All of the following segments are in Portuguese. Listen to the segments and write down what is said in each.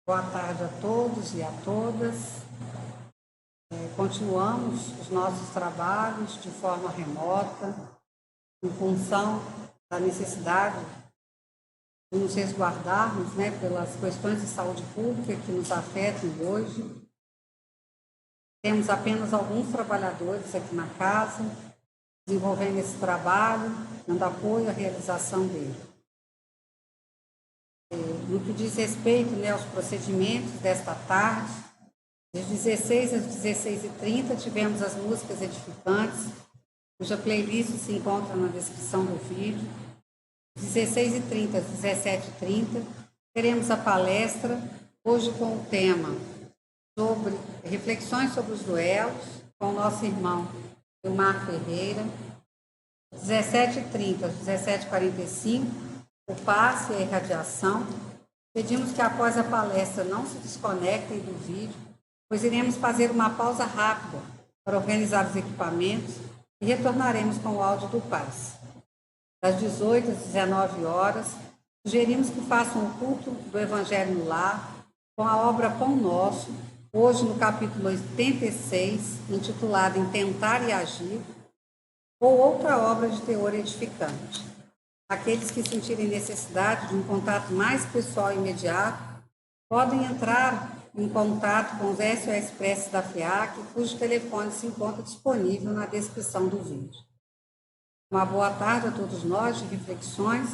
Boa tarde a todos e a todas. Continuamos os nossos trabalhos de forma remota, em função da necessidade de nos resguardarmos, pelas questões de saúde pública que nos afetam hoje. Temos apenas alguns trabalhadores aqui na casa, desenvolvendo esse trabalho, dando apoio à realização dele. No que diz respeito aos procedimentos desta tarde, das 16 às 16h30, tivemos as músicas edificantes, cuja playlist se encontra na descrição do vídeo. 16h30 às 17h30, teremos a palestra, hoje com o tema sobre reflexões sobre os duelos, com o nosso irmão Vilmar Ferreira. 17h30 às 17h45, o passe e a irradiação. Pedimos que após a palestra não se desconectem do vídeo, pois iremos fazer uma pausa rápida para organizar os equipamentos e retornaremos com o áudio do passe. Das 18 às 19 horas, sugerimos que façam o culto do Evangelho no Lar com a obra Pão Nosso, hoje no capítulo 86, intitulado Intentar e Agir, ou outra obra de teor edificante. Aqueles que sentirem necessidade de um contato mais pessoal e imediato podem entrar em contato com os SOS Preces da FEAC, cujo telefone se encontra disponível na descrição do vídeo. Uma boa tarde a todos nós de reflexões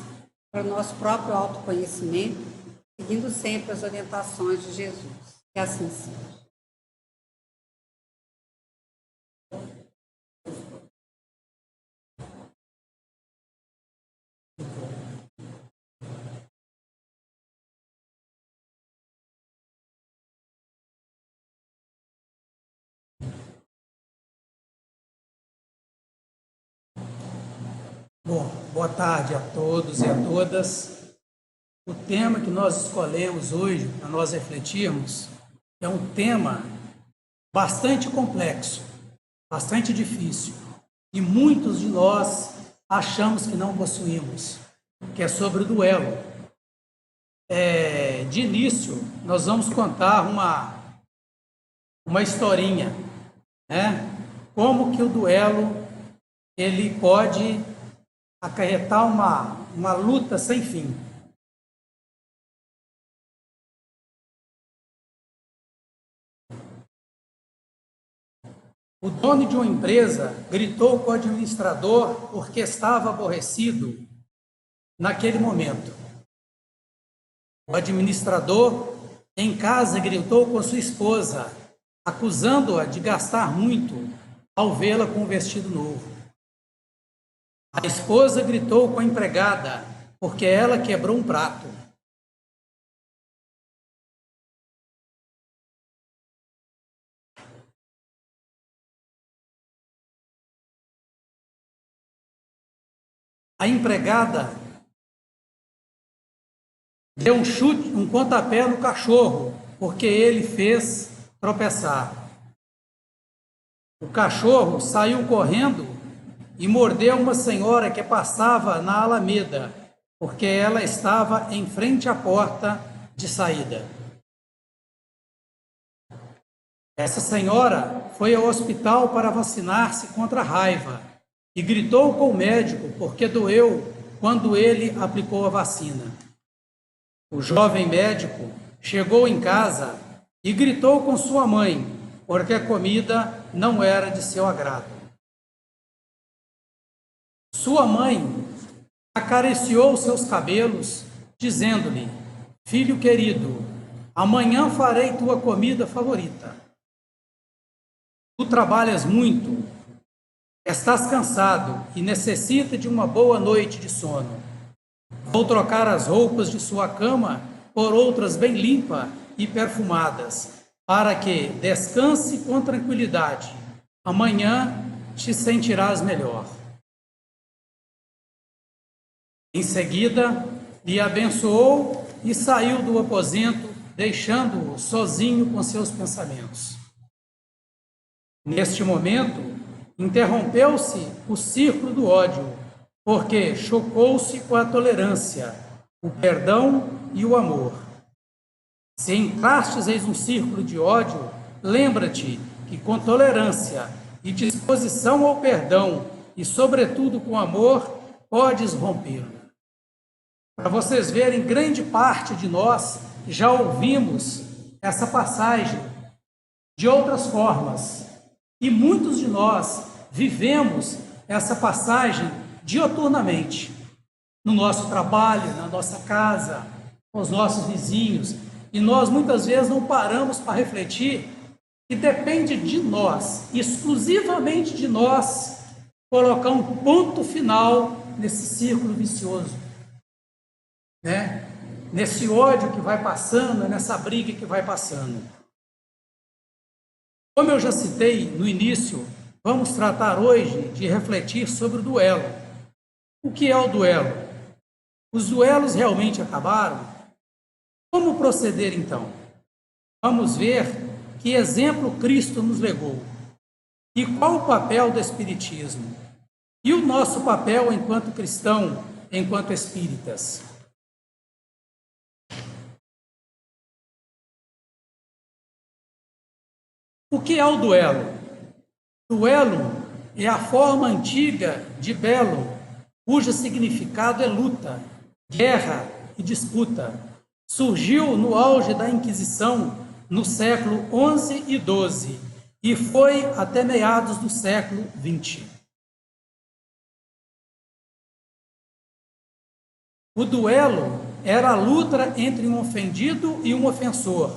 para o nosso próprio autoconhecimento, seguindo sempre as orientações de Jesus. Que assim seja. Bom, boa tarde a todos e a todas. O tema que nós escolhemos hoje para nós refletirmos é um tema bastante complexo, bastante difícil, e muitos de nós achamos que não possuímos, que é sobre o duelo. De início, nós vamos contar uma historinha, Como que o duelo ele pode acarretar uma luta sem fim. O dono de uma empresa gritou com o administrador porque estava aborrecido naquele momento. O administrador, em casa, gritou com sua esposa, acusando-a de gastar muito ao vê-la com um vestido novo. A esposa gritou com a empregada, porque ela quebrou um prato. A empregada deu um chute, um pontapé no cachorro, porque ele fez tropeçar. O cachorro saiu correndo e mordeu uma senhora que passava na Alameda, porque ela estava em frente à porta de saída. Essa senhora foi ao hospital para vacinar-se contra a raiva e gritou com o médico porque doeu quando ele aplicou a vacina. O jovem médico chegou em casa e gritou com sua mãe, porque a comida não era de seu agrado. Sua mãe acariciou seus cabelos, dizendo-lhe: filho querido, amanhã farei tua comida favorita. Tu trabalhas muito, estás cansado e necessita de uma boa noite de sono. Vou trocar as roupas de sua cama por outras bem limpas e perfumadas, para que descanse com tranquilidade. Amanhã te sentirás melhor. Em seguida, lhe abençoou e saiu do aposento, deixando-o sozinho com seus pensamentos. Neste momento, interrompeu-se o círculo do ódio, porque chocou-se com a tolerância, o perdão e o amor. Se entrastes em um círculo de ódio, lembra-te que com tolerância e disposição ao perdão, e sobretudo com amor, podes rompê-lo. Para vocês verem, grande parte de nós já ouvimos essa passagem de outras formas. E muitos de nós vivemos essa passagem dioturnamente, no nosso trabalho, na nossa casa, com os nossos vizinhos. E nós muitas vezes não paramos para refletir que depende de nós, exclusivamente de nós, colocar um ponto final nesse círculo vicioso, né? Nesse ódio que vai passando, nessa briga que vai passando. Como eu já citei no início, vamos tratar hoje de refletir sobre o duelo. O que é o duelo? Os duelos realmente acabaram? Como proceder então? Vamos ver que exemplo Cristo nos legou e qual o papel do Espiritismo e o nosso papel enquanto cristão, enquanto espíritas. O que é o duelo? Duelo é a forma antiga de belo, cujo significado é luta, guerra e disputa. Surgiu no auge da Inquisição no século XI e XII e foi até meados do século XX. O duelo era a luta entre um ofendido e um ofensor,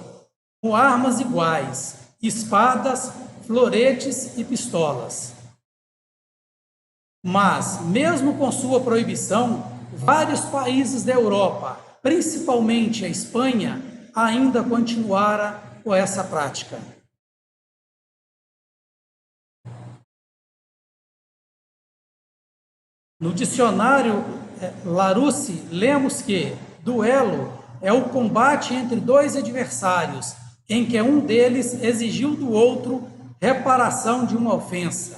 com armas iguais, espadas, floretes e pistolas. Mas, mesmo com sua proibição, vários países da Europa, principalmente a Espanha, ainda continuaram com essa prática. No dicionário Larousse, lemos que duelo é o combate entre dois adversários, em que um deles exigiu do outro reparação de uma ofensa.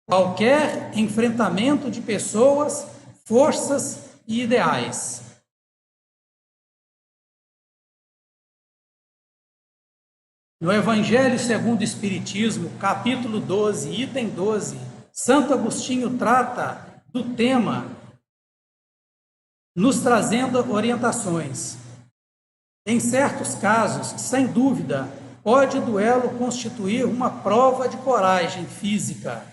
Qualquer enfrentamento de pessoas, forças e ideais. No Evangelho segundo o Espiritismo, capítulo 12, item 12, Santo Agostinho trata do tema, nos trazendo orientações. Em certos casos, sem dúvida, pode o duelo constituir uma prova de coragem física,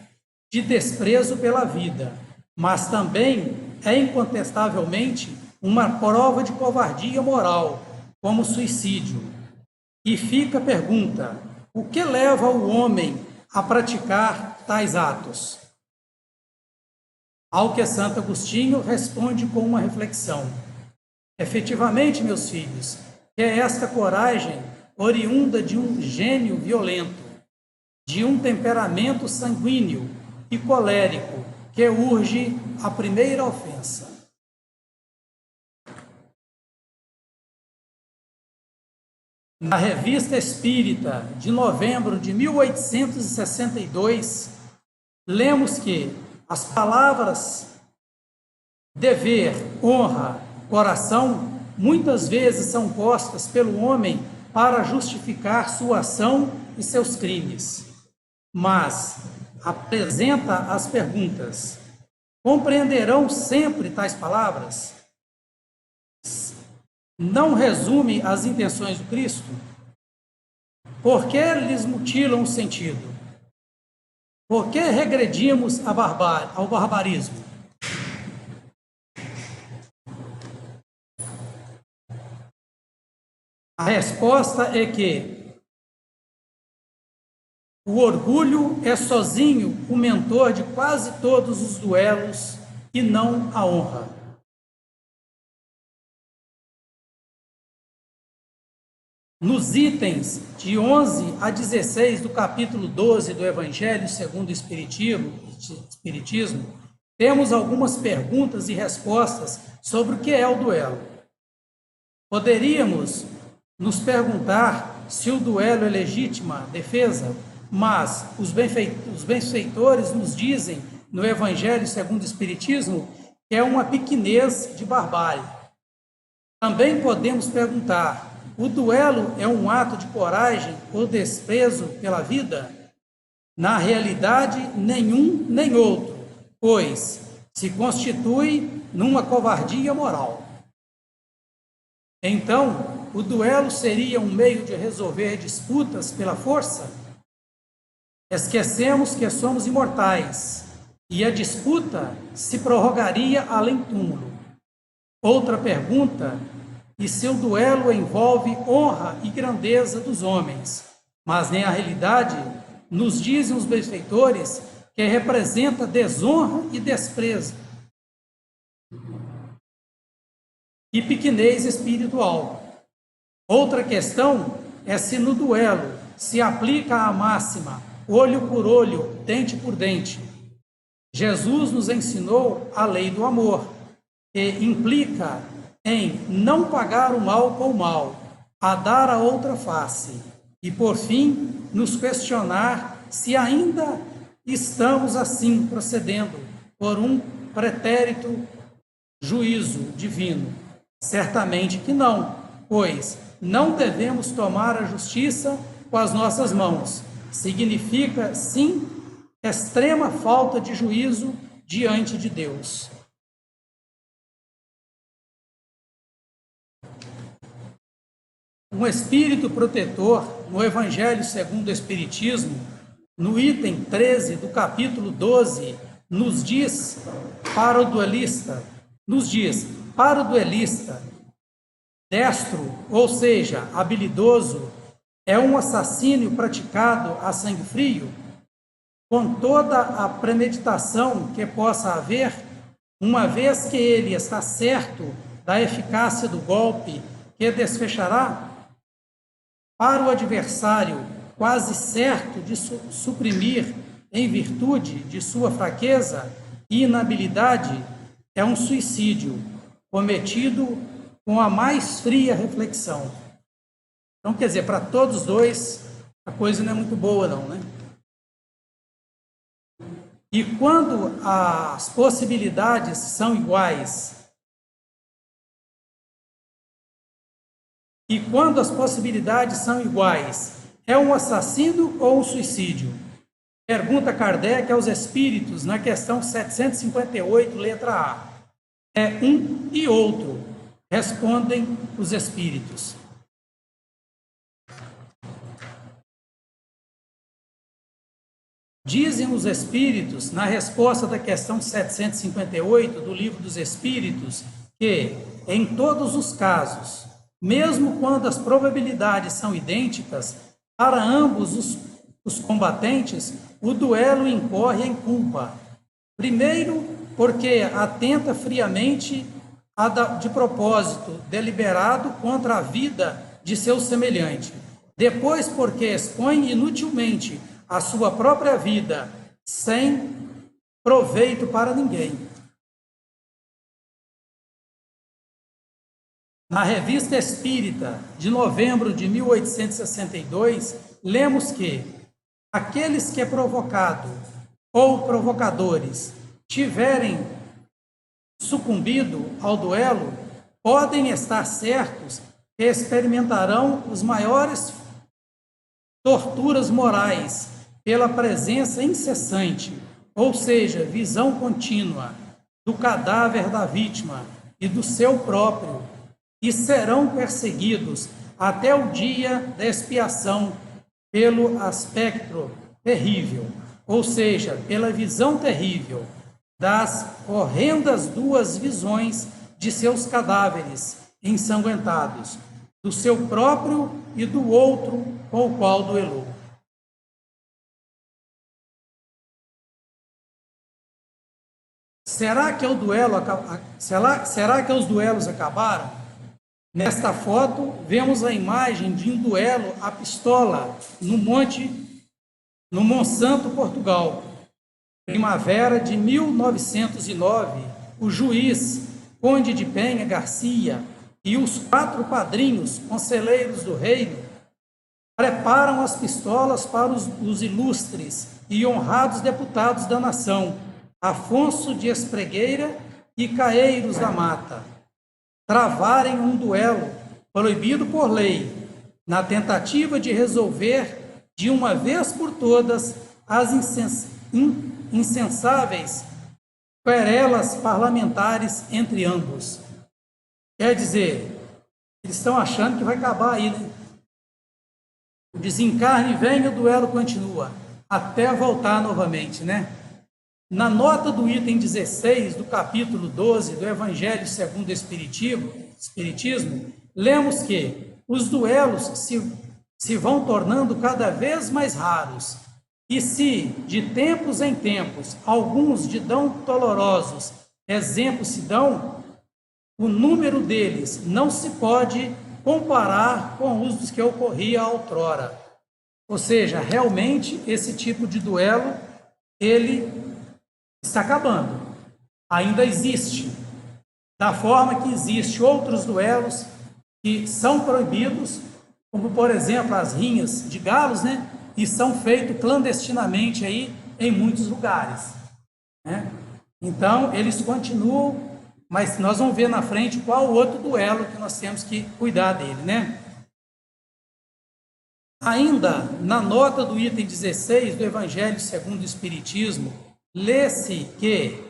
de desprezo pela vida, mas também é incontestavelmente uma prova de covardia moral, como suicídio. E fica a pergunta: o que leva o homem a praticar tais atos? Ao que Santo Agostinho responde com uma reflexão. Efetivamente, meus filhos, é esta coragem oriunda de um gênio violento, de um temperamento sanguíneo e colérico que urge a primeira ofensa. Na Revista Espírita, de novembro de 1862, lemos que as palavras dever, honra, coração, muitas vezes são postas pelo homem para justificar sua ação e seus crimes. Mas apresenta as perguntas: compreenderão sempre tais palavras? Não resume as intenções do Cristo? Por que lhes mutilam o sentido? Por que regredimos ao barbarismo? A resposta é que o orgulho é sozinho o mentor de quase todos os duelos e não a honra. Nos itens de 11 a 16 do capítulo 12 do Evangelho segundo o Espiritismo, temos algumas perguntas e respostas sobre o que é o duelo. Poderíamos nos perguntar se o duelo é legítima defesa, mas os benfeitores nos dizem no Evangelho segundo o Espiritismo que é uma pequenez de barbárie. Também podemos perguntar: o duelo é um ato de coragem ou desprezo pela vida? Na realidade, nenhum nem outro, pois se constitui numa covardia moral. Então, o duelo seria um meio de resolver disputas pela força? Esquecemos que somos imortais e a disputa se prorrogaria além túmulo. Outra pergunta: e se o duelo envolve honra e grandeza dos homens, mas na realidade nos dizem os benfeitores que representa desonra e desprezo e pequenez espiritual. Outra questão é se no duelo se aplica a máxima olho por olho, dente por dente. Jesus nos ensinou a lei do amor, que implica em não pagar o mal com o mal, a dar a outra face, e por fim nos questionar se ainda estamos assim procedendo por um pretérito juízo divino. Certamente que não, pois não devemos tomar a justiça com as nossas mãos. Significa, sim, extrema falta de juízo diante de Deus. Um espírito protetor, no Evangelho segundo o Espiritismo, no item 13 do capítulo 12, nos diz para o duelista, destro, ou seja, habilidoso, é um assassínio praticado a sangue frio, com toda a premeditação que possa haver, uma vez que ele está certo da eficácia do golpe que desfechará, para o adversário quase certo de suprimir em virtude de sua fraqueza e inabilidade, é um suicídio cometido com a mais fria reflexão. Então, quer dizer, para todos dois, a coisa não é muito boa, não, né? E quando as possibilidades são iguais, é um assassino ou um suicídio? Pergunta Kardec aos espíritos na questão 758, letra A. É um e outro, respondem os espíritos. Dizem os espíritos, na resposta da questão 758 do Livro dos Espíritos, que, em todos os casos, mesmo quando as probabilidades são idênticas, para ambos os combatentes, o duelo incorre em culpa. Primeiro, porque atenta friamente de propósito deliberado contra a vida de seu semelhante. Depois, porque expõe inutilmente a sua própria vida, sem proveito para ninguém. Na Revista Espírita, de novembro de 1862, lemos que aqueles que provocado ou provocadores tiverem sucumbido ao duelo, podem estar certos que experimentarão os maiores torturas morais pela presença incessante, ou seja, visão contínua do cadáver da vítima e do seu próprio, e serão perseguidos até o dia da expiação pelo aspecto terrível, ou seja, pela visão terrível das horrendas duas visões de seus cadáveres ensanguentados, do seu próprio e do outro com o qual duelou. Será que os duelos acabaram? Nesta foto, vemos a imagem de um duelo à pistola no Monsanto, Portugal. Primavera de 1909, o juiz Conde de Penha Garcia e os 4 padrinhos conselheiros do reino preparam as pistolas para os ilustres e honrados deputados da nação, Afonso de Espregueira e Caeiros da Mata, travarem um duelo proibido por lei, na tentativa de resolver de uma vez por todas as insensáveis querelas parlamentares entre ambos. Quer dizer, eles estão achando que vai acabar aí, né? O desencarne vem e o duelo continua, até voltar novamente, né? Na nota do item 16 do capítulo 12 do Evangelho segundo o Espiritismo, lemos que os duelos se vão tornando cada vez mais raros, e se, de tempos em tempos, alguns de tão dolorosos exemplos se dão, o número deles não se pode comparar com os dos que ocorria outrora. Ou seja, realmente esse tipo de duelo, ele está acabando. Ainda existe. Da forma que existe outros duelos que são proibidos, como por exemplo as rinhas de galos, né? E são feitos clandestinamente aí em muitos lugares, né? Então, eles continuam, mas nós vamos ver na frente qual o outro duelo que nós temos que cuidar dele, né? Ainda na nota do item 16 do Evangelho segundo o Espiritismo, lê-se que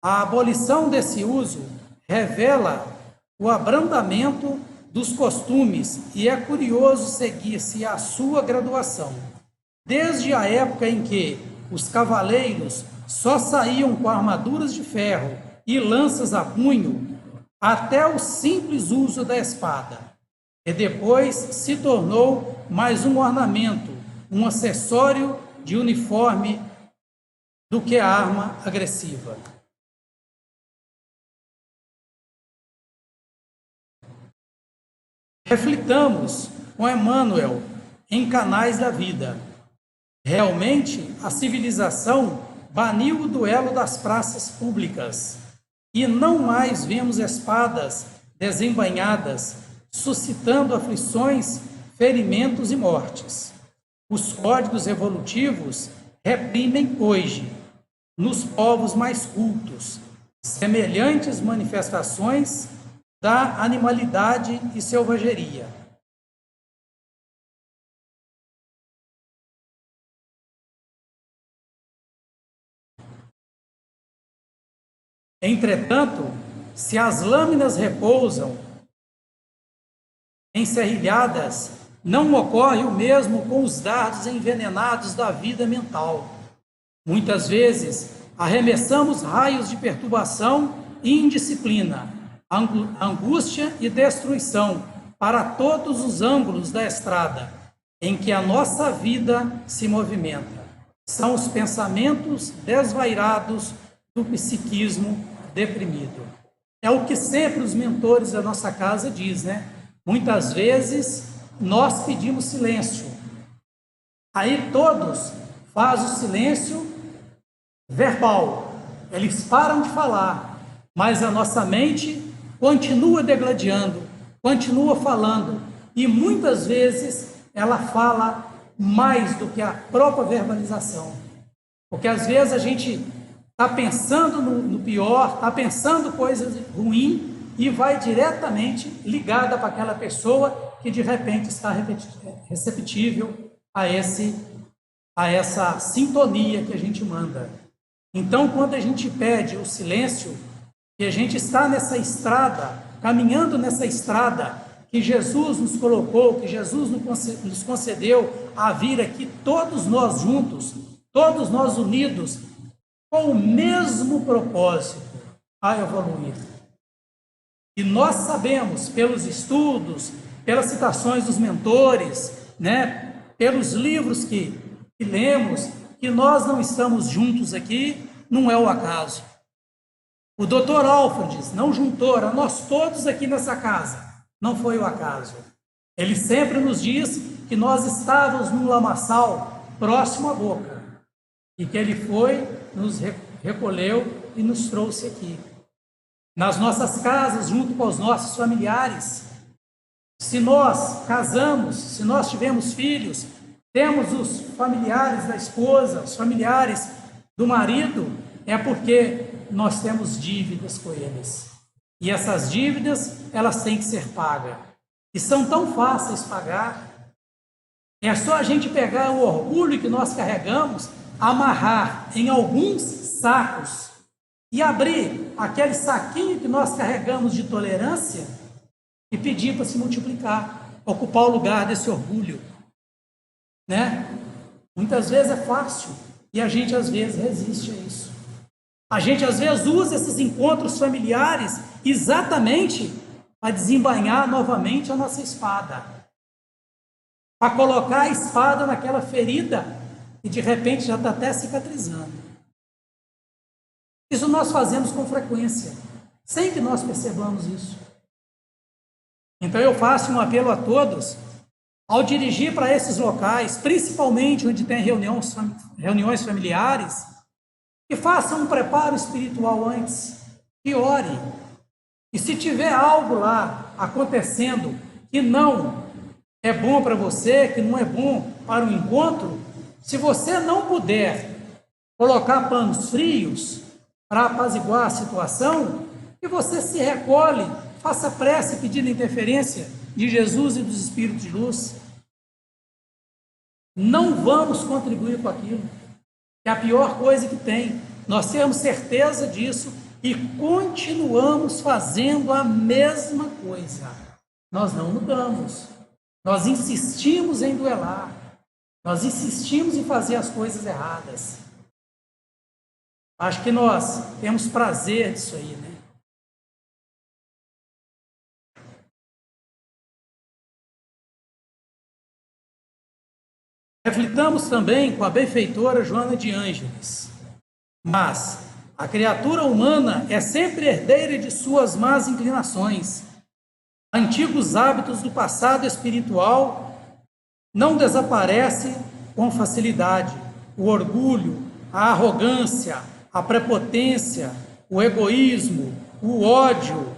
a abolição desse uso revela o abrandamento dos costumes e é curioso seguir-se a sua graduação. Desde a época em que os cavaleiros só saíam com armaduras de ferro e lanças a punho, até o simples uso da espada, e depois se tornou mais um ornamento, um acessório de uniforme do que a arma agressiva. Reflitamos com Emmanuel em Canais da Vida. Realmente, a civilização baniu o duelo das praças públicas e não mais vemos espadas desembainhadas, suscitando aflições, ferimentos e mortes. Os códigos evolutivos reprimem hoje, nos povos mais cultos, semelhantes manifestações da animalidade e selvageria. Entretanto, se as lâminas repousam enserrilhadas, não ocorre o mesmo com os dardos envenenados da vida mental. Muitas vezes, arremessamos raios de perturbação e indisciplina, angústia e destruição para todos os ângulos da estrada em que a nossa vida se movimenta. São os pensamentos desvairados do psiquismo deprimido. É o que sempre os mentores da nossa casa dizem, né? Muitas vezes nós pedimos silêncio. Aí todos fazem o silêncio verbal. Eles param de falar, mas a nossa mente continua degladiando, continua falando, e muitas vezes ela fala mais do que a própria verbalização. Porque às vezes a gente está pensando no pior, está pensando coisas ruins e vai diretamente ligada para aquela pessoa que de repente está receptível a essa sintonia que a gente manda. Então, quando a gente pede o silêncio, que a gente está nessa estrada, caminhando nessa estrada que Jesus nos colocou, que Jesus nos concedeu a vir aqui todos nós juntos, todos nós unidos, com o mesmo propósito, a evoluir. E nós sabemos, pelos estudos, pelas citações dos mentores, né, pelos livros que lemos, que nós não estamos juntos aqui, não é o acaso. O Dr. Alfredes não juntou a nós todos aqui nessa casa, não foi o acaso. Ele sempre nos diz que nós estávamos num lamaçal próximo à boca, e que ele foi, nos recolheu e nos trouxe aqui. Nas nossas casas, junto com os nossos familiares, se nós casamos, se nós tivemos filhos, temos os familiares da esposa, os familiares do marido, é porque nós temos dívidas com eles. E essas dívidas, elas têm que ser pagas. e são tão fáceis pagar. É só a gente pegar o orgulho que nós carregamos, amarrar em alguns sacos e abrir aquele saquinho que nós carregamos de tolerância e pedir para se multiplicar, ocupar o lugar desse orgulho, né? Muitas vezes é fácil e a gente às vezes resiste a isso. A gente às vezes usa esses encontros familiares exatamente para desembainhar novamente a nossa espada, para colocar a espada naquela ferida e de repente já está até cicatrizando. Isso nós fazemos com frequência, sem que nós percebamos isso. Então eu faço um apelo a todos, ao dirigir para esses locais, principalmente onde tem reuniões familiares, que façam um preparo espiritual antes, que ore. E se tiver algo lá acontecendo que não é bom para você, que não é bom para o encontro, se você não puder colocar panos frios para apaziguar a situação, que você se recolhe, faça prece pedindo interferência de Jesus e dos Espíritos de luz. Não vamos contribuir com aquilo, que é a pior coisa que tem. Nós temos certeza disso e continuamos fazendo a mesma coisa. Nós não mudamos. Nós insistimos em duelar. Nós insistimos em fazer as coisas erradas. Acho que nós temos prazer disso aí, né? Reflitamos também com a benfeitora Joana de Ângeles. Mas a criatura humana é sempre herdeira de suas más inclinações. Antigos hábitos do passado espiritual não desaparecem com facilidade. O orgulho, a arrogância, a prepotência, o egoísmo, o ódio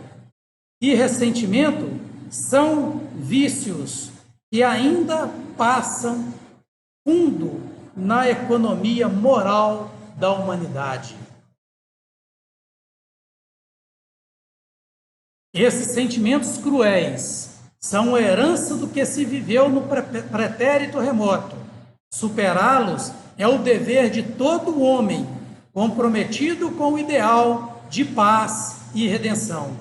e ressentimento são vícios que ainda passam fundo na economia moral da humanidade. Esses sentimentos cruéis são a herança do que se viveu no pretérito remoto. Superá-los é o dever de todo homem comprometido com o ideal de paz e redenção.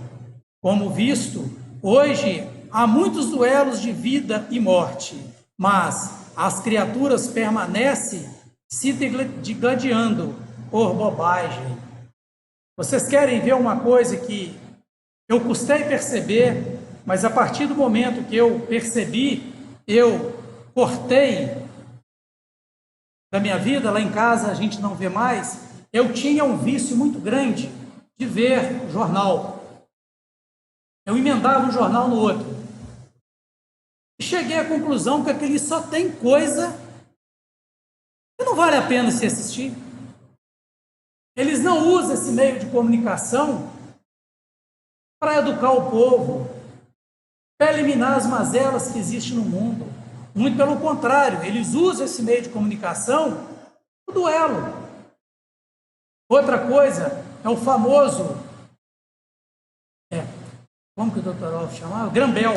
Como visto, hoje há muitos duelos de vida e morte, mas as criaturas permanecem se digladiando por bobagem. Vocês querem ver uma coisa que eu custei perceber, mas a partir do momento que eu percebi, eu cortei da minha vida. Lá em casa a gente não vê mais. Eu tinha um vício muito grande de ver jornal. Eu emendava um jornal no outro. E cheguei à conclusão que aquele só tem coisa que não vale a pena se assistir. Eles não usam esse meio de comunicação para educar o povo, para eliminar as mazelas que existem no mundo. Muito pelo contrário, eles usam esse meio de comunicação para o duelo. Outra coisa é o famoso, como que o Dr. Rolf chamava? Grambel.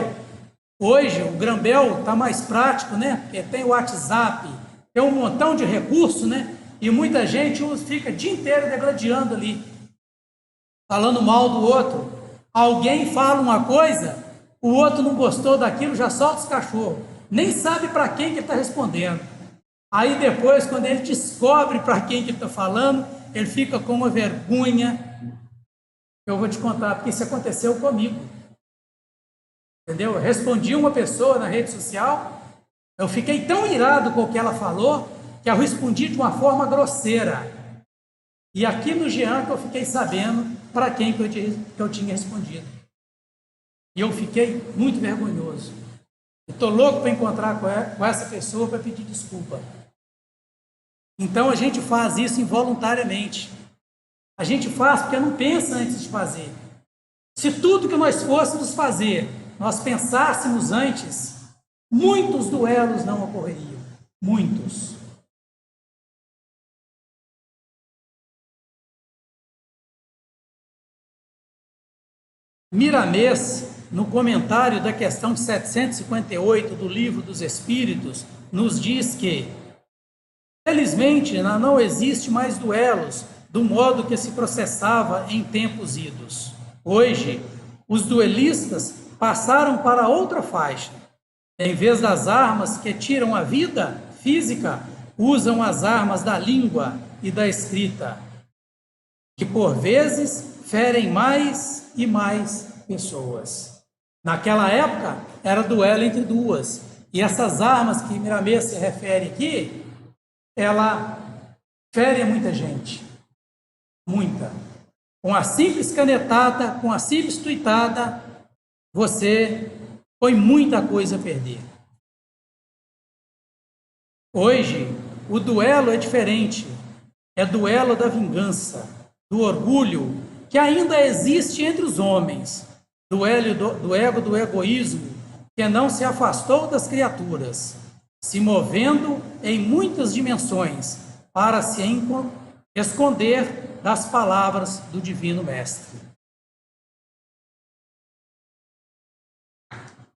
Hoje o Grambel está mais prático, né? Porque tem o WhatsApp, tem um montão de recursos, né? E muita gente fica o dia inteiro degladiando ali, falando mal do outro. Alguém fala uma coisa, o outro não gostou daquilo, já solta os cachorros. Nem sabe para quem que está respondendo. Aí depois, quando ele descobre para quem que está falando, ele fica com uma vergonha. Eu vou te contar, porque isso aconteceu comigo. Entendeu? Eu respondi uma pessoa na rede social, eu fiquei tão irado com o que ela falou, que eu respondi de uma forma grosseira. E aqui no Jean que eu fiquei sabendo para quem que eu tinha respondido. E eu fiquei muito vergonhoso. Estou louco para encontrar com essa pessoa para pedir desculpa. Então a gente faz isso involuntariamente. A gente faz porque não pensa antes de fazer. Se tudo que nós fôssemos fazer, nós pensássemos antes, muitos duelos não ocorreriam. Muitos. Miramês no comentário da questão 758 do Livro dos Espíritos, nos diz que, felizmente, não existe mais duelos do modo que se processava em tempos idos. Hoje, os duelistas passaram para outra faixa. Em vez das armas que tiram a vida física, usam as armas da língua e da escrita, que por vezes ferem mais e mais pessoas. Naquela época, era duelo entre duas. E essas armas que Miramês se refere aqui, ela fere muita gente. Muita. Com a simples canetada, com a simples tuitada, você põe muita coisa a perder. Hoje, o duelo é diferente. É duelo da vingança, do orgulho, que ainda existe entre os homens. Duelo do ego, do egoísmo, que não se afastou das criaturas, se movendo em muitas dimensões para se esconder das palavras do Divino Mestre.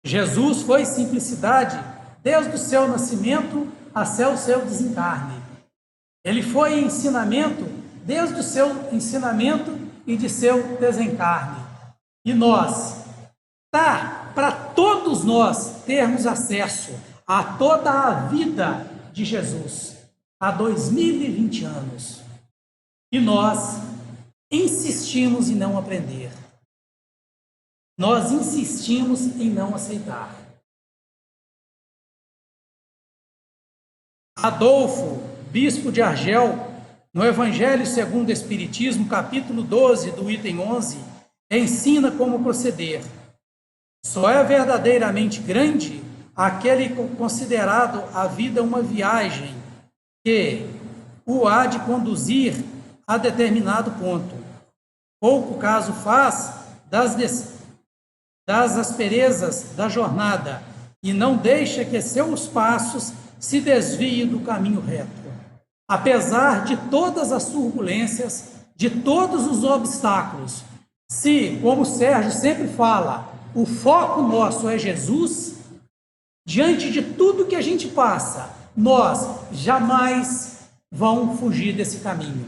Jesus foi simplicidade desde o seu nascimento até o seu desencarne. Ele foi ensinamento desde o seu ensinamento e de seu desencarne. E nós, para todos nós termos acesso a toda a vida de Jesus, há 2020 anos. E nós insistimos em não aprender. Nós insistimos em não aceitar. Adolfo, bispo de Argel, no Evangelho segundo o Espiritismo, capítulo 12, do item 11, ensina como proceder. Só é verdadeiramente grande aquele considerado a vida uma viagem que o há de conduzir a determinado ponto. Pouco caso faz das asperezas da jornada e não deixa que seus passos se desviem do caminho reto. Apesar de todas as turbulências, de todos os obstáculos, se, como o Sérgio sempre fala, o foco nosso é Jesus, diante de tudo que a gente passa, nós jamais vamos fugir desse caminho.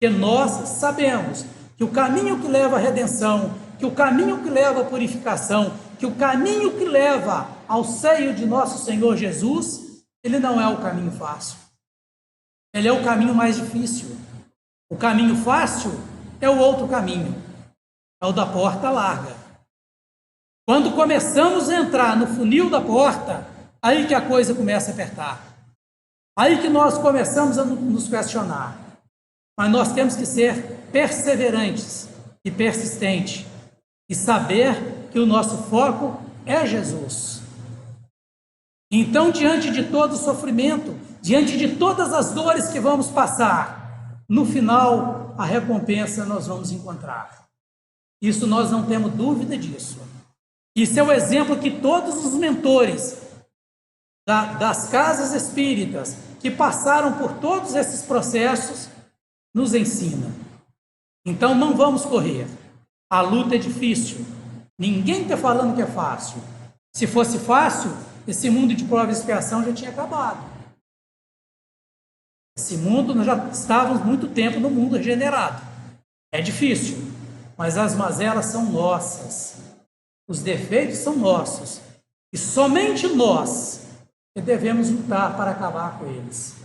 Porque nós sabemos que o caminho que leva à redenção, que o caminho que leva à purificação, que o caminho que leva ao seio de nosso Senhor Jesus, ele não é o caminho fácil. Ele é o caminho mais difícil. O caminho fácil é o outro caminho, é o da porta larga. Quando começamos a entrar no funil da porta, aí que a coisa começa a apertar. Aí que nós começamos a nos questionar. Mas nós temos que ser perseverantes e persistentes e saber que o nosso foco é Jesus. Então, diante de todo o sofrimento, diante de todas as dores que vamos passar, no final, a recompensa nós vamos encontrar. Isso nós não temos dúvida disso. Isso é o exemplo que todos os mentores das casas espíritas que passaram por todos esses processos nos ensinam. Então não vamos correr. A luta é difícil. Ninguém está falando que é fácil. Se fosse fácil, esse mundo de prova e expiação já tinha acabado. Esse mundo, nós já estávamos muito tempo no mundo regenerado. É difícil, mas as mazelas são nossas. Os defeitos são nossos. E somente nós que devemos lutar para acabar com eles.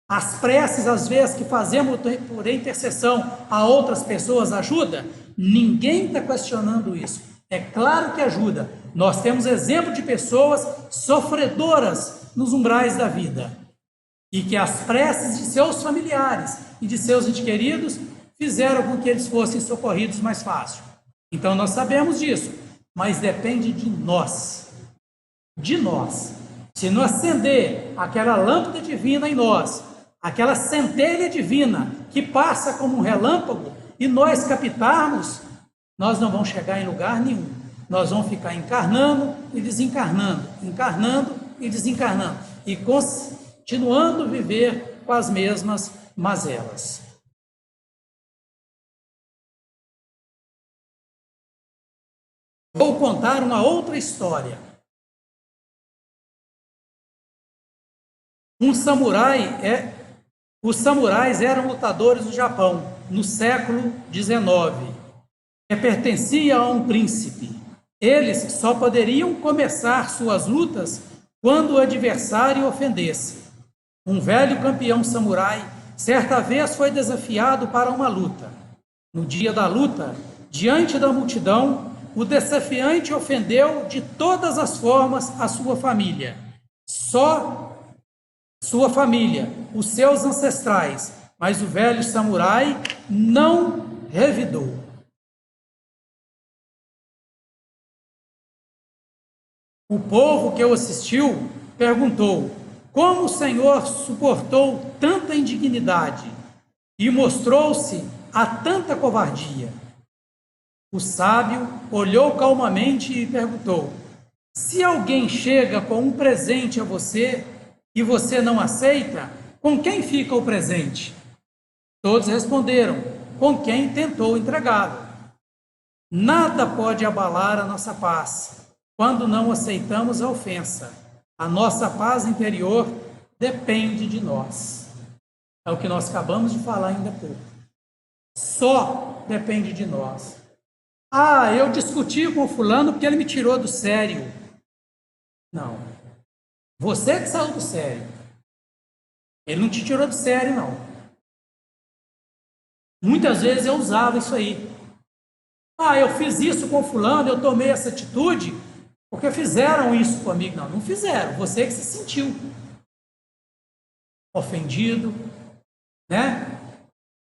As preces, às vezes, que fazemos por intercessão a outras pessoas, ajuda? Ninguém está questionando isso. É claro que ajuda. Nós temos exemplo de pessoas sofredoras nos umbrais da vida. E que as preces de seus familiares e de seus entes queridos fizeram com que eles fossem socorridos mais fácil. Então nós sabemos disso, mas depende de nós. De nós. Se não acender aquela lâmpada divina em nós, aquela centelha divina que passa como um relâmpago e nós captarmos, nós não vamos chegar em lugar nenhum. Nós vamos ficar encarnando e desencarnando, encarnando e desencarnando. E continuando a viver com as mesmas mazelas. Vou contar uma outra história. Os samurais eram lutadores do Japão no século XIX, que pertencia a um príncipe. Eles só poderiam começar suas lutas quando o adversário ofendesse. Um velho campeão samurai certa vez foi desafiado para uma luta. No dia da luta, diante da multidão, o desafiante ofendeu de todas as formas a sua família. Só sua família, os seus ancestrais, mas o velho samurai não revidou. O povo que o assistiu perguntou: como o Senhor suportou tanta indignidade e mostrou-se a tanta covardia? O sábio olhou calmamente e perguntou: se alguém chega com um presente a você e você não aceita, com quem fica o presente? Todos responderam: com quem tentou entregá-lo. Nada pode abalar a nossa paz quando não aceitamos a ofensa. A nossa paz interior depende de nós. É o que nós acabamos de falar ainda há pouco. Só depende de nós. Ah, eu discuti com o fulano porque ele me tirou do sério. Não. Você que saiu do sério. Ele não te tirou do sério, não. Muitas vezes eu usava isso aí. Ah, eu fiz isso com fulano, eu tomei essa atitude porque fizeram isso comigo. Não, não fizeram. Você que se sentiu ofendido, né?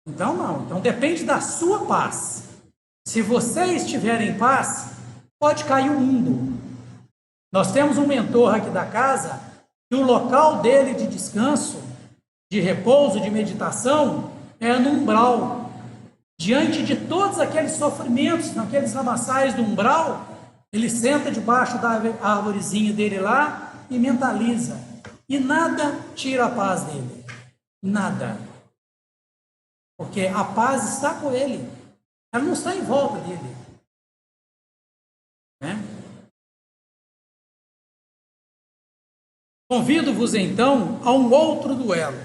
Então, não. Então, depende da sua paz. Se você estiver em paz, pode cair o mundo. Nós temos um mentor aqui da casa que o local dele de descanso, de repouso, de meditação, é no umbral. Diante de todos aqueles sofrimentos, naqueles lamaçais do umbral, ele senta debaixo da árvorezinha dele lá e mentaliza. E nada tira a paz dele. Nada. Porque a paz está com ele. Ela não está em volta dele. Né? Convido-vos então a um outro duelo.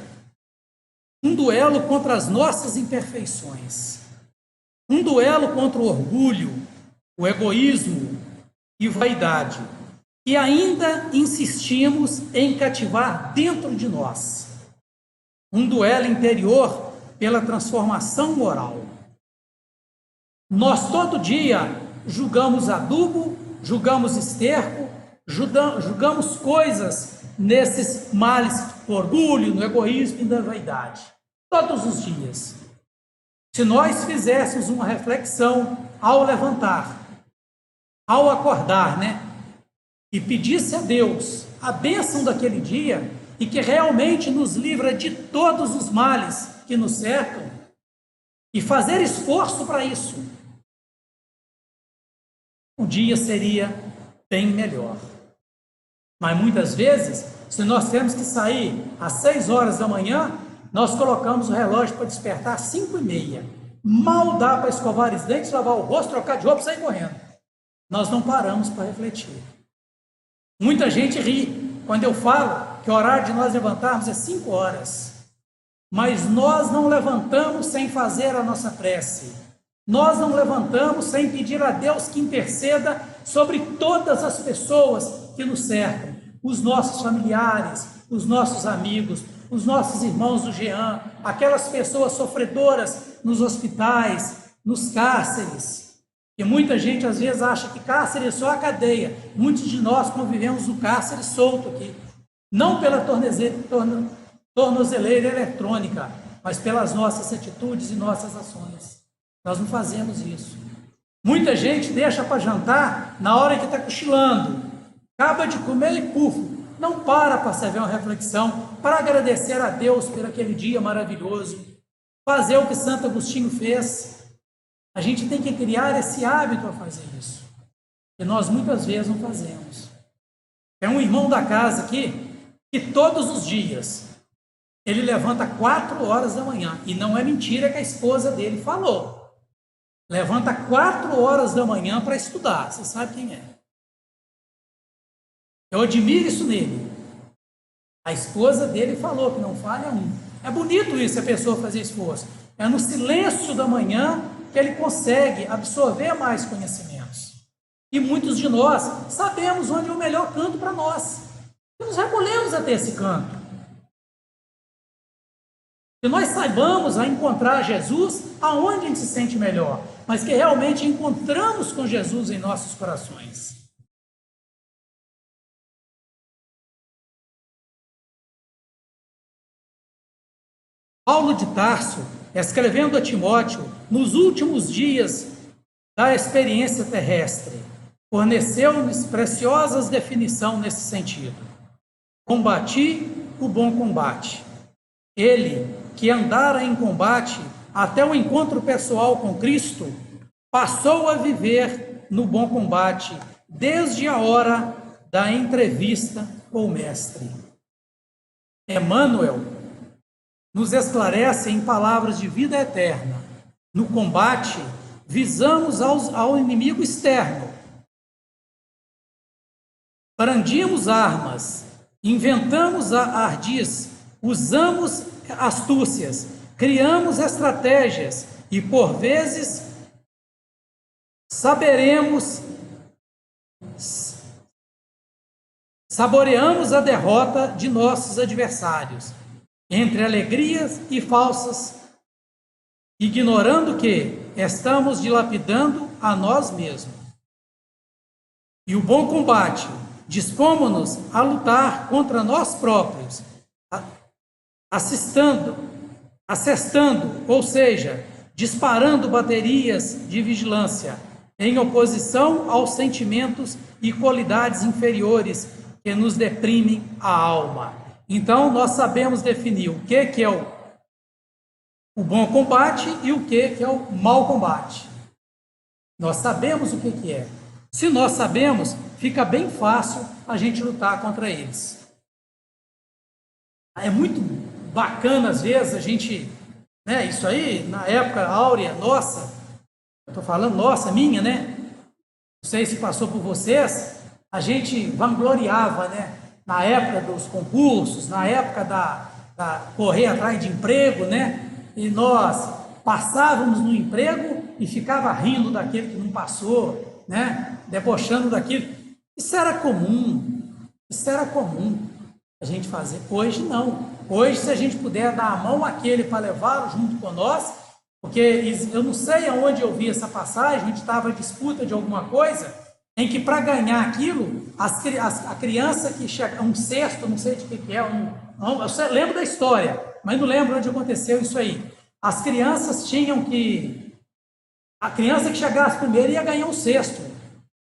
Um duelo contra as nossas imperfeições. Um duelo contra o orgulho, o egoísmo e vaidade. E ainda insistimos em cativar dentro de nós. Um duelo interior pela transformação moral. Nós todo dia julgamos adubo, julgamos esterco, julgamos coisas nesses males, no orgulho, no egoísmo e na vaidade. Todos os dias. Se nós fizéssemos uma reflexão ao levantar, ao acordar, né? E pedisse a Deus a bênção daquele dia e que realmente nos livra de todos os males que nos cercam e fazer esforço para isso, o dia seria bem melhor. Mas muitas vezes, se nós temos que sair às 6 horas da manhã, nós colocamos o relógio para despertar às 5h30. Mal dá para escovar os dentes, lavar o rosto, trocar de roupa e sair correndo. Nós não paramos para refletir. Muita gente ri quando eu falo que o horário de nós levantarmos é 5 horas. Mas nós não levantamos sem fazer a nossa prece. Nós não levantamos sem pedir a Deus que interceda sobre todas as pessoas que nos cercam. Os nossos familiares, os nossos amigos, os nossos irmãos do Jean, aquelas pessoas sofredoras nos hospitais, nos cárceres. E muita gente às vezes acha que cárcere é só a cadeia. Muitos de nós convivemos no cárcere solto aqui. Não pela tornozeleira eletrônica, mas pelas nossas atitudes e nossas ações. Nós não fazemos isso. Muita gente deixa para jantar na hora que está cochilando. Acaba de comer e pufo. Não para fazer uma reflexão, para agradecer a Deus por aquele dia maravilhoso. Fazer o que Santo Agostinho fez. A gente tem que criar esse hábito a fazer isso. E nós muitas vezes não fazemos. Tem um irmão da casa aqui, que todos os dias, ele levanta 4 horas da manhã. E não é mentira que a esposa dele falou. levanta 4 horas da manhã para estudar. Você sabe quem é. Eu admiro isso nele. A esposa dele falou que não falha um. É bonito isso, a pessoa fazer esforço. É no silêncio da manhã que ele consegue absorver mais conhecimentos. E muitos de nós sabemos onde é o melhor canto para nós. E nos recolhemos até esse canto. Que nós saibamos a encontrar Jesus aonde a gente se sente melhor, mas que realmente encontramos com Jesus em nossos corações. Paulo de Tarso, escrevendo a Timóteo, nos últimos dias da experiência terrestre, forneceu-nos preciosas definições nesse sentido. Combati o bom combate. Ele, que andara em combate até o encontro pessoal com Cristo, passou a viver no bom combate desde a hora da entrevista com o Mestre. Emmanuel nos esclarece em palavras de vida eterna. No combate, visamos ao inimigo externo. Brandimos armas, inventamos ardis, usamos astúcias, criamos estratégias e, por vezes, saboreamos a derrota de nossos adversários, entre alegrias e falsas, ignorando que estamos dilapidando a nós mesmos. E o bom combate, dispomos-nos a lutar contra nós próprios, assestando, ou seja, disparando baterias de vigilância, em oposição aos sentimentos e qualidades inferiores que nos deprimem a alma. Então, nós sabemos definir o que é o bom combate e o que é o mau combate. Nós sabemos o que é. Se nós sabemos, fica bem fácil a gente lutar contra eles. É muito bacana, às vezes, a gente, né, isso aí, na época áurea, nossa, eu estou falando nossa, minha, né? Não sei se passou por vocês, a gente vangloriava, né? Na época dos concursos, na época da correr atrás de emprego, né? E nós passávamos no emprego e ficava rindo daquele que não passou, né? Debochando daquilo. Isso era comum a gente fazer. Hoje não. Hoje, se a gente puder dar a mão àquele para levá-lo junto com nós, porque eu não sei aonde eu vi essa passagem, a gente estava em disputa de alguma coisa, em que para ganhar aquilo, a criança que chega, um cesto, não sei de que é, eu lembro da história, mas não lembro onde aconteceu isso aí. As crianças tinham que, a criança que chegasse primeiro ia ganhar um cesto.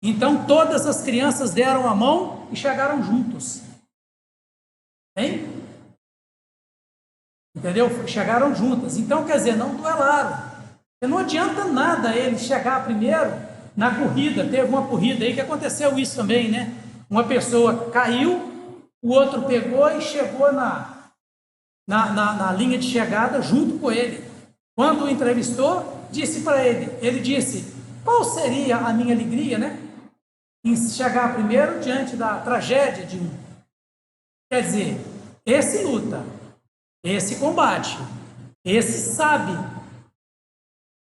Então todas as crianças deram a mão e chegaram juntos. Hein? Entendeu? Chegaram juntas. Então, quer dizer, não duelaram. Porque não adianta nada ele chegar primeiro. Na corrida, teve uma corrida aí que aconteceu isso também, né? Uma pessoa caiu, o outro pegou e chegou na linha de chegada junto com ele. Quando o entrevistou, disse para ele disse, qual seria a minha alegria, né? Em chegar primeiro diante da tragédia de um. Quer dizer, esse luta, esse combate, esse sabe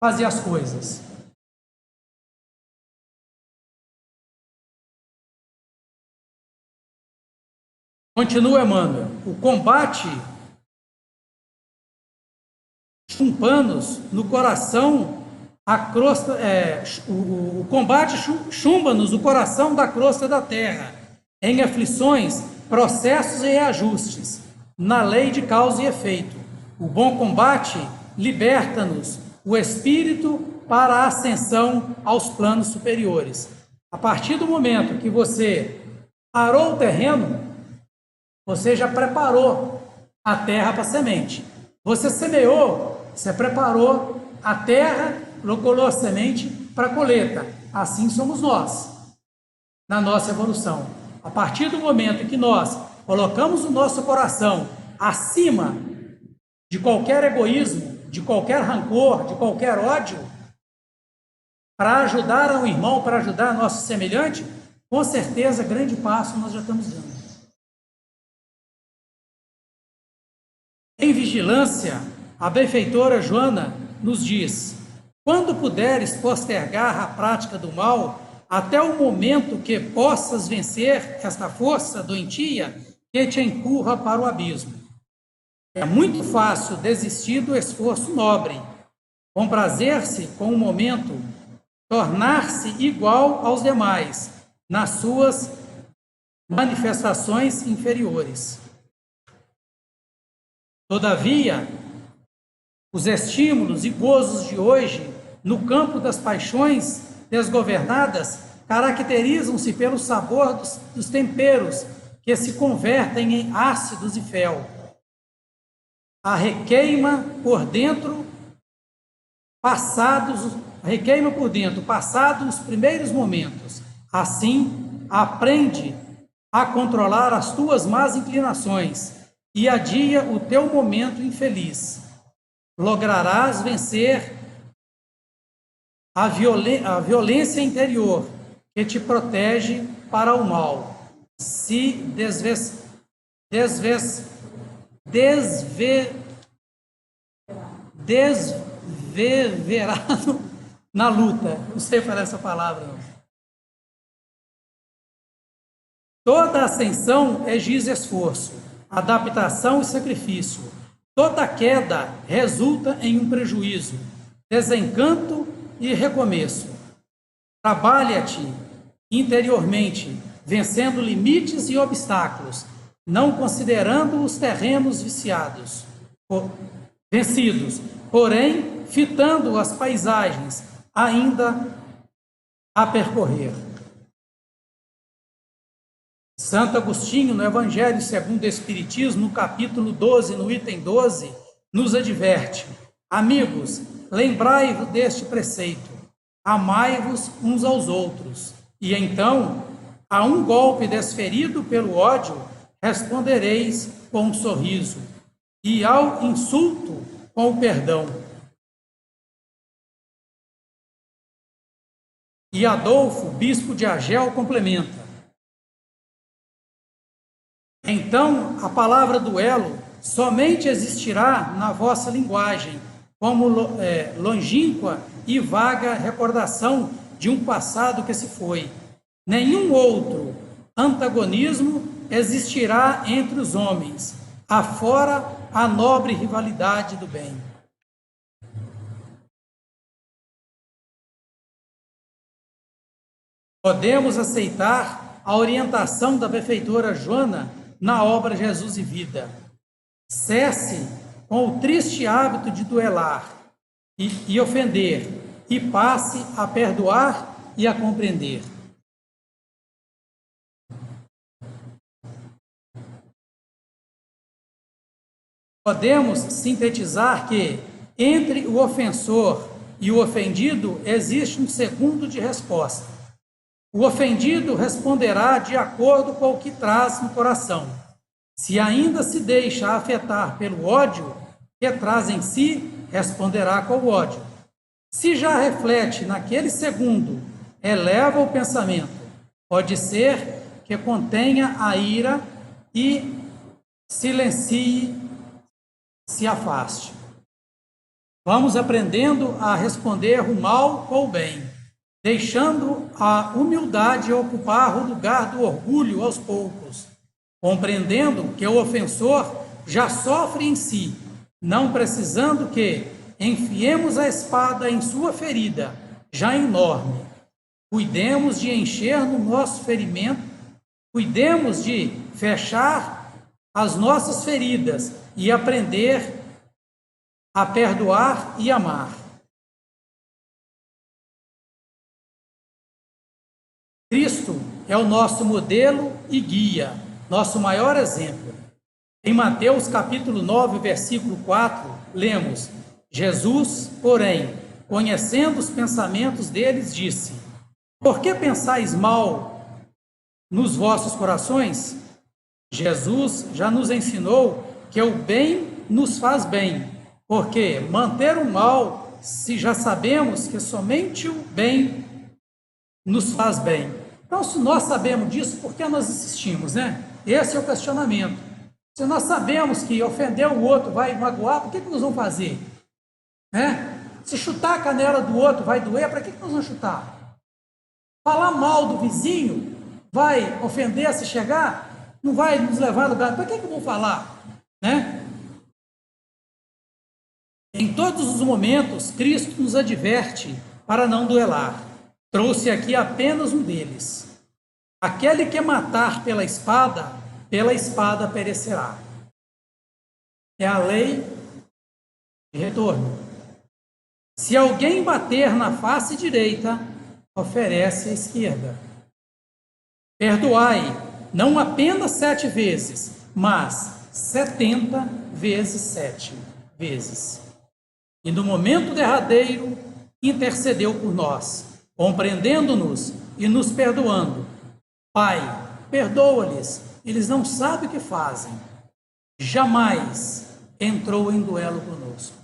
fazer as coisas. Continua, Emmanuel. O combate chumpa-nos no coração a crosta, o combate chumba-nos o coração da crosta da terra, em aflições, processos e reajustes, na lei de causa e efeito. O bom combate liberta-nos o espírito para a ascensão aos planos superiores. A partir do momento que você arou o terreno, você já preparou a terra para a semente. Você semeou, você preparou a terra, colocou a semente para a colheita. Assim somos nós, na nossa evolução. A partir do momento que nós colocamos o nosso coração acima de qualquer egoísmo, de qualquer rancor, de qualquer ódio, para ajudar ao irmão, para ajudar nosso semelhante, com certeza, grande passo nós já estamos dando. Em vigilância, a benfeitora Joana nos diz: quando puderes postergar a prática do mal, até o momento que possas vencer esta força doentia que te empurra para o abismo. É muito fácil desistir do esforço nobre, comprazer-se com o momento, tornar-se igual aos demais nas suas manifestações inferiores. Todavia, os estímulos e gozos de hoje, no campo das paixões desgovernadas, caracterizam-se pelo sabor dos temperos que se convertem em ácidos e fel. A requeima por dentro, passados os primeiros momentos. Assim, aprende a controlar as tuas más inclinações e adia o teu momento infeliz. Lograrás vencer a violência interior que te protege para o mal. Se desveverado na luta. Não sei falar essa palavra, não. Toda ascensão exige esforço, adaptação e sacrifício. Toda queda resulta em um prejuízo, desencanto e recomeço. Trabalha-te interiormente, vencendo limites e obstáculos, não considerando os terrenos vencidos, porém, fitando as paisagens ainda a percorrer. Santo Agostinho, no Evangelho segundo o Espiritismo, no capítulo 12, no item 12, nos adverte: amigos, lembrai-vos deste preceito, amai-vos uns aos outros, e então, a um golpe desferido pelo ódio, respondereis com um sorriso, e ao insulto com o perdão. E Adolfo, bispo de Argel, complementa: então, a palavra duelo somente existirá na vossa linguagem, como longínqua e vaga recordação de um passado que se foi. Nenhum outro antagonismo existirá entre os homens, afora a nobre rivalidade do bem. Podemos aceitar a orientação da benfeitora Joana na obra Jesus e Vida. Cesse com o triste hábito de duelar e ofender, e passe a perdoar e a compreender. Podemos sintetizar que, entre o ofensor e o ofendido, existe um segundo de resposta. O ofendido responderá de acordo com o que traz no coração. Se ainda se deixa afetar pelo ódio que traz em si, responderá com o ódio. Se já reflete naquele segundo, eleva o pensamento. Pode ser que contenha a ira e silencie, se afaste. Vamos aprendendo a responder o mal com o bem, deixando a humildade ocupar o lugar do orgulho aos poucos, compreendendo que o ofensor já sofre em si, não precisando que enfiemos a espada em sua ferida, já enorme. Cuidemos de encher no nosso ferimento, cuidemos de fechar as nossas feridas e aprender a perdoar e amar. Cristo é o nosso modelo e guia, nosso maior exemplo. Em Mateus capítulo 9, versículo 4, lemos: Jesus, porém, conhecendo os pensamentos deles, disse: por que pensais mal nos vossos corações? Jesus já nos ensinou que o bem nos faz bem, porque manter o mal se já sabemos que somente o bem nos faz bem. Então, se nós sabemos disso, por que nós insistimos, né? Esse é o questionamento. Se nós sabemos que ofender o outro vai magoar, por que nós vamos fazer? Né? Se chutar a canela do outro vai doer, para que nós vamos chutar? Falar mal do vizinho vai ofender se chegar? Não vai nos levar a lugar. Para que eu vou falar? Né? Em todos os momentos, Cristo nos adverte para não duelar. Trouxe aqui apenas um deles. Aquele que matar pela espada perecerá. É a lei de retorno. Se alguém bater na face direita, oferece a esquerda. Perdoai, não apenas 7 vezes, mas 70 vezes 7 vezes. E no momento derradeiro, intercedeu por nós, compreendendo-nos e nos perdoando. Pai, perdoa-lhes, eles não sabem o que fazem. Jamais entrou em duelo conosco.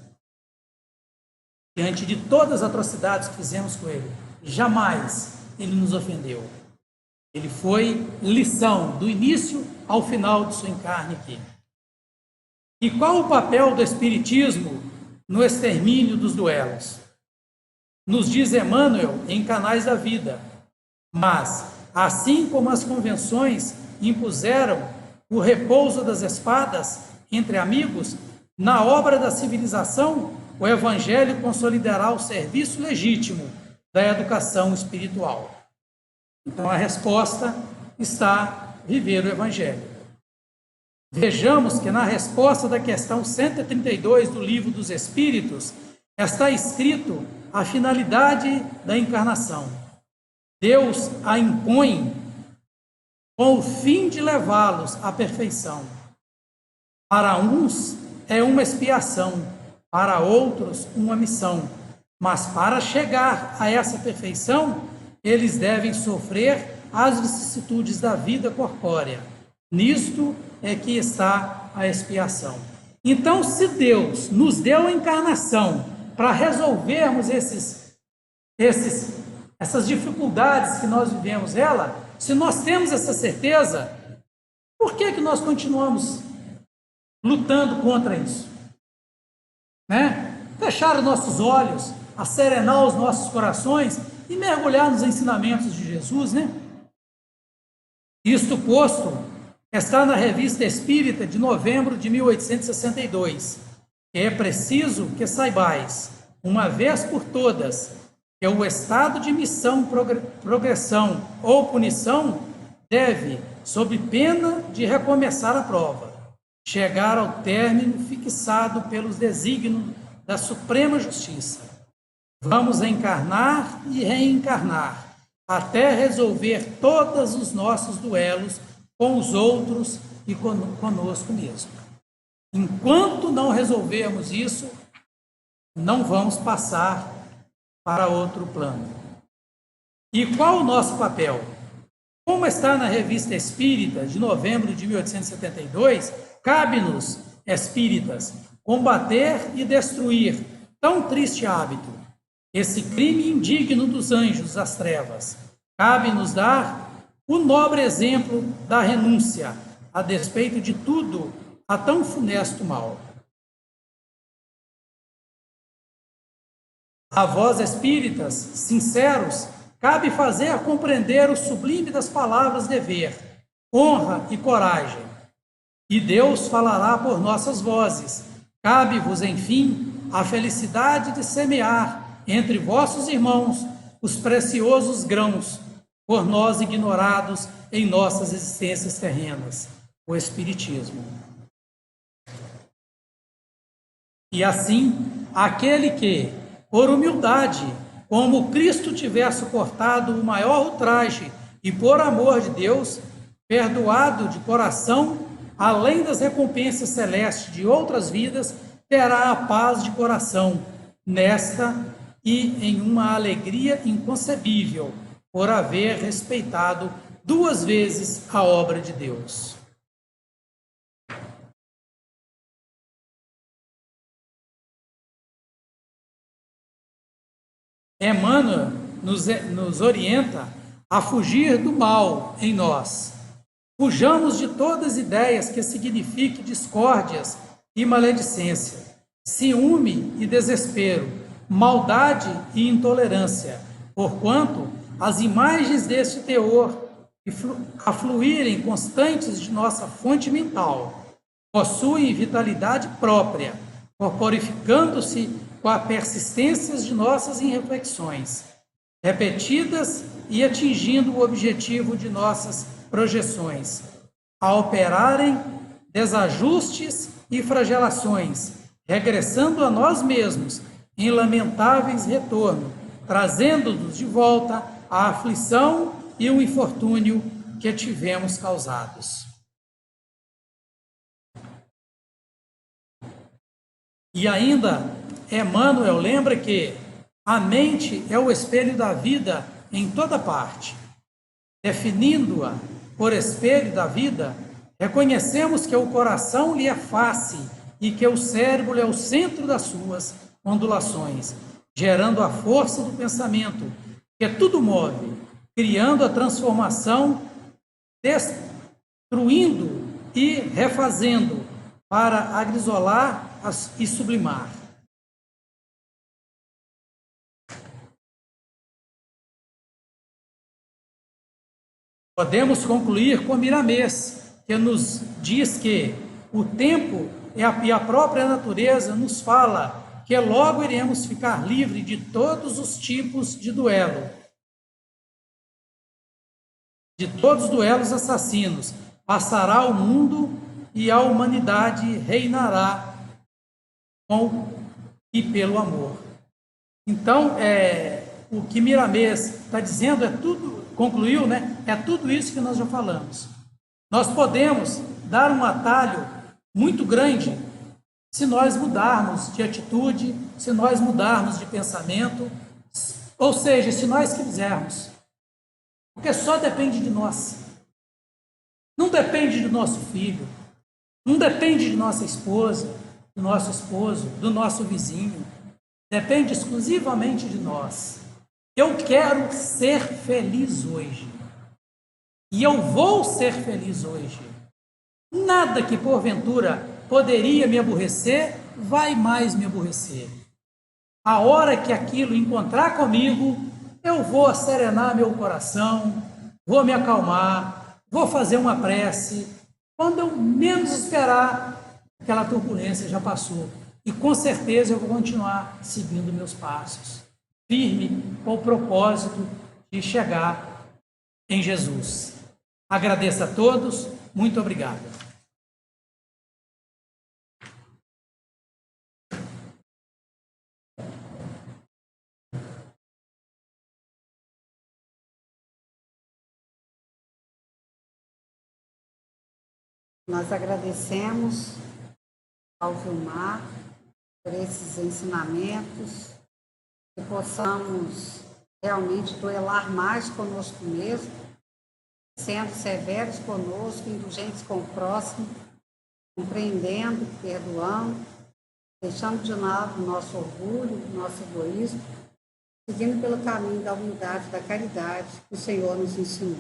Diante de todas as atrocidades que fizemos com ele, jamais ele nos ofendeu. Ele foi lição do início ao final de sua encarne aqui. E qual o papel do Espiritismo no extermínio dos duelos? Nos diz Emmanuel em Canais da Vida. Mas, assim como as convenções impuseram o repouso das espadas entre amigos, na obra da civilização, o Evangelho consolidará o serviço legítimo da educação espiritual. Então, a resposta está viver o Evangelho. Vejamos que na resposta da questão 132 do Livro dos Espíritos, está escrito a finalidade da encarnação. Deus a impõe com o fim de levá-los à perfeição. Para uns é uma expiação, para outros uma missão. Mas para chegar a essa perfeição, eles devem sofrer as vicissitudes da vida corpórea. Nisto é que está a expiação. Então, se Deus nos deu a encarnação para resolvermos essas dificuldades que nós vivemos se nós temos essa certeza, por que nós continuamos lutando contra isso? Né? Fechar os nossos olhos, acerenar os nossos corações e mergulhar nos ensinamentos de Jesus, né? Isto posto, está na Revista Espírita de novembro de 1862. É preciso que saibais, uma vez por todas, que o estado de missão, progressão ou punição deve, sob pena de recomeçar a prova, chegar ao término fixado pelos desígnios da Suprema Justiça. Vamos encarnar e reencarnar, até resolver todos os nossos duelos com os outros e conosco mesmo. Enquanto não resolvermos isso, não vamos passar para outro plano. E qual o nosso papel? Como está na Revista Espírita, de novembro de 1872, cabe-nos, espíritas, combater e destruir tão triste hábito, esse crime indigno dos anjos das trevas. Cabe-nos dar o nobre exemplo da renúncia, a despeito de tudo, a tão funesto mal. A vós, espíritas, sinceros, cabe fazer compreender o sublime das palavras dever, honra e coragem. E Deus falará por nossas vozes. Cabe-vos, enfim, a felicidade de semear entre vossos irmãos os preciosos grãos, por nós ignorados em nossas existências terrenas, o Espiritismo. E assim, aquele que, por humildade, como Cristo tiver suportado o maior ultraje e por amor de Deus, perdoado de coração, além das recompensas celestes de outras vidas, terá a paz de coração nesta e em uma alegria inconcebível por haver respeitado 2 vezes a obra de Deus. Emmanuel nos orienta a fugir do mal em nós. Fujamos de todas as ideias que signifiquem discórdias e maledicência, ciúme e desespero, maldade e intolerância, porquanto as imagens deste teor afluírem constantes de nossa fonte mental possuem vitalidade própria, corporificando-se com a persistência de nossas reflexões, repetidas e atingindo o objetivo de nossas projeções, a operarem desajustes e flagelações, regressando a nós mesmos em lamentáveis retorno, trazendo-nos de volta a aflição e o infortúnio que tivemos causados. E ainda, Emmanuel lembra que a mente é o espelho da vida em toda parte. Definindo-a por espelho da vida, reconhecemos que o coração lhe é face e que o cérebro é o centro das suas ondulações, gerando a força do pensamento, que tudo move, criando a transformação, destruindo e refazendo para agrisolar e sublimar. Podemos concluir com Miramês, que nos diz que o tempo e a própria natureza nos fala que logo iremos ficar livres de todos os tipos de duelo, de todos os duelos assassinos. Passará o mundo e a humanidade reinará com e pelo amor. Então, o que Miramês está dizendo é tudo, concluiu, né? É tudo isso que nós já falamos. Nós podemos dar um atalho muito grande se nós mudarmos de atitude, se nós mudarmos de pensamento, ou seja, se nós quisermos. Porque só depende de nós. Não depende do nosso filho, não depende de nossa esposa, do nosso esposo, do nosso vizinho. Depende exclusivamente de nós. Eu quero ser feliz hoje. E eu vou ser feliz hoje. Nada que porventura poderia me aborrecer, vai mais me aborrecer. A hora que aquilo encontrar comigo, eu vou serenar meu coração, vou me acalmar, vou fazer uma prece. Quando eu menos esperar, aquela turbulência já passou. E com certeza eu vou continuar seguindo meus passos, firme com o propósito de chegar em Jesus. Agradeço a todos, muito obrigado. Nós agradecemos ao Vilmar por esses ensinamentos, que possamos realmente duelar mais conosco mesmo, sendo severos conosco, indulgentes com o próximo, compreendendo, perdoando, deixando de lado o nosso orgulho, o nosso egoísmo, seguindo pelo caminho da humildade e da caridade que o Senhor nos ensinou.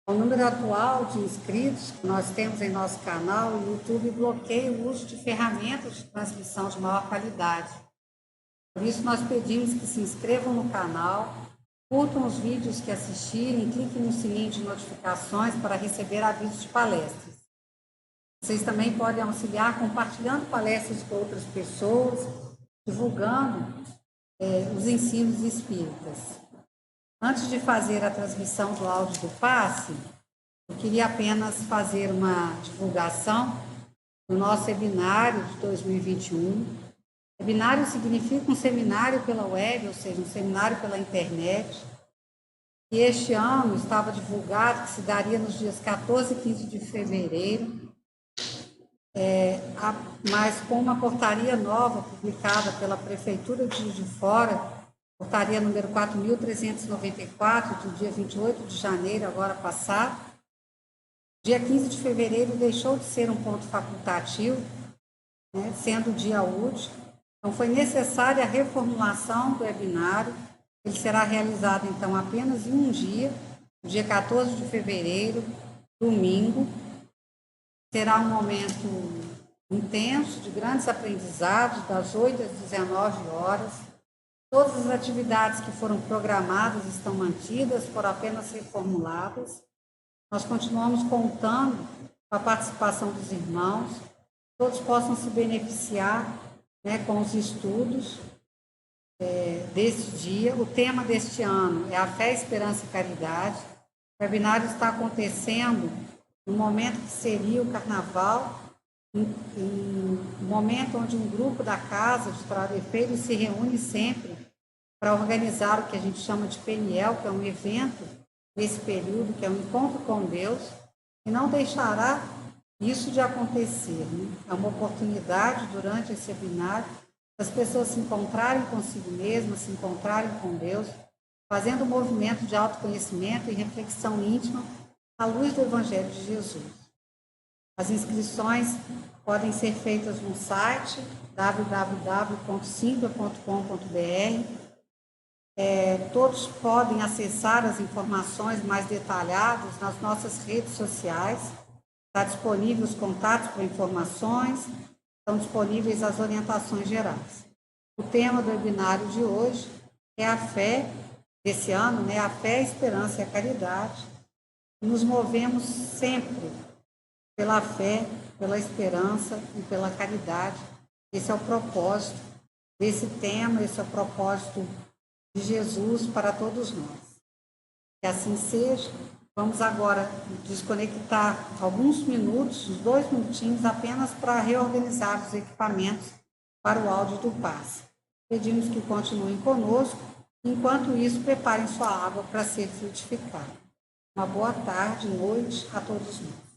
O número atual de inscritos que nós temos em nosso canal, o YouTube bloqueia o uso de ferramentas de transmissão de maior qualidade. Por isso, nós pedimos que se inscrevam no canal, curtam os vídeos que assistirem, cliquem no sininho de notificações para receber avisos de palestras. Vocês também podem auxiliar compartilhando palestras com outras pessoas, divulgando os ensinos espíritas. Antes de fazer a transmissão do áudio do passe, eu queria apenas fazer uma divulgação do nosso webinário de 2021. Webinário significa um seminário pela web, ou seja, um seminário pela internet. E este ano estava divulgado que se daria nos dias 14 e 15 de fevereiro, mas com uma portaria nova publicada pela Prefeitura de Juiz de Fora, portaria número 4.394, do dia 28 de janeiro, agora passado. Dia 15 de fevereiro deixou de ser um ponto facultativo, né, sendo dia útil. Então, foi necessária a reformulação do webinário. Ele será realizado, então, apenas em um dia, no dia 14 de fevereiro, domingo. Será um momento intenso, de grandes aprendizados, das 8 às 19 horas. Todas as atividades que foram programadas estão mantidas, foram apenas reformuladas. Nós continuamos contando com a participação dos irmãos, todos possam se beneficiar, né, com os estudos deste dia. O tema deste ano é a fé, esperança e caridade. O webinário está acontecendo no momento que seria o carnaval, em um momento onde um grupo da Casa de Trabalho se reúne sempre para organizar o que a gente chama de PNL, que é um evento nesse período, que é um encontro com Deus, e não deixará isso de acontecer, né? É uma oportunidade durante esse webinário das pessoas se encontrarem consigo mesmas, se encontrarem com Deus, fazendo um movimento de autoconhecimento e reflexão íntima à luz do Evangelho de Jesus. As inscrições podem ser feitas no site www.simpla.com.br. Todos podem acessar as informações mais detalhadas nas nossas redes sociais. Está disponível os contatos para informações, estão disponíveis as orientações gerais. O tema do webinário de hoje é a fé, desse ano, né? A fé, a esperança e a caridade. Nos movemos sempre pela fé, pela esperança e pela caridade. Esse é o propósito desse tema, esse é o propósito de Jesus para todos nós. Que assim seja. Vamos agora desconectar alguns minutos, uns 2 minutinhos, apenas para reorganizar os equipamentos para o áudio do passe. Pedimos que continuem conosco, enquanto isso, preparem sua água para ser frutificada. Uma boa tarde, noite a todos nós.